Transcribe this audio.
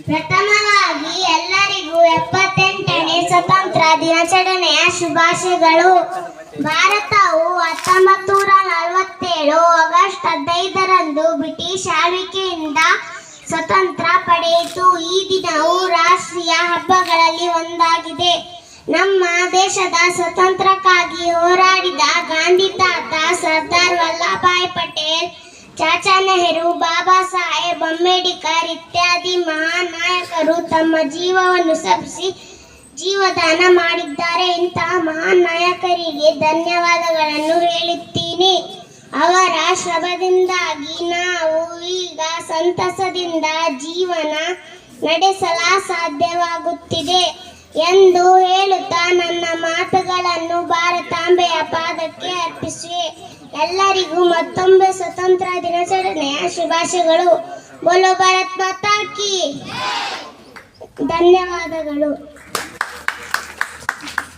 ಪ್ರಥಮವಾಗಿ ಎಲ್ಲರಿಗೂ 78ನೇ ಸ್ವತಂತ್ರ ದಿನಾಚರಣೆಯ ಶುಭಾಶಯಗಳು. ಭಾರತವು 1947 ಆಗಸ್ಟ್ 15ರಂದು ಬ್ರಿಟಿಷ್ ಆಳ್ವಿಕೆಯಿಂದ ಸ್ವತಂತ್ರ ಪಡೆಯಿತು. ಈ ದಿನವು ರಾಷ್ಟ್ರೀಯ ಹಬ್ಬಗಳಲ್ಲಿ ಒಂದಾಗಿದೆ. ನಮ್ಮ ದೇಶದ ಸ್ವಾತಂತ್ರ್ಯಕ್ಕಾಗಿ ಹೋರಾಡಿದ ಗಾಂಧಿ ತಾತ, ಸರ್ದಾರ್ ವಲ್ಲಭಭಾಯಿ ಪಟೇಲ್, ಚಾಚಾ ನೆಹರು, ಬಾಬಾ ಸಾಹೇಬ್ ಅಂಬೇಡ್ಕರ್ ಇತ್ಯಾದಿ ಮಹಾನ್ ನಾಯಕರು ತಮ್ಮ ಜೀವವನ್ನು ಸವಿಸಿ ಜೀವದಾನ ಮಾಡಿದ್ದಾರೆ. ಇಂತಹ ಮಹಾನ್ ನಾಯಕರಿಗೆ ಧನ್ಯವಾದಗಳನ್ನು ಹೇಳುತ್ತೀನಿ. ಅವರ ಶ್ರಮದಿಂದಾಗಿ ನಾವು ಈಗ ಸಂತಸದಿಂದ ಜೀವನ ನಡೆಸಲು ಸಾಧ್ಯವಾಗುತ್ತಿದೆ ಎಂದು ಹೇಳುತ್ತಾ ನನ್ನ ಮಾತುಗಳನ್ನು ಭಾರತಾಂಬೆಯ ಪಾದಕ್ಕೆ ಅರ್ಪಿಸುವೆ. ಎಲ್ಲರಿಗೂ ಮತ್ತೊಮ್ಮೆ ಸ್ವತಂತ್ರ ದಿನಾಚರಣೆಯ ಶುಭಾಶಯಗಳು. ಬೋಲೋ ಭಾರತ್ ಮಾತಾ ಕಿ. ಧನ್ಯವಾದಗಳು.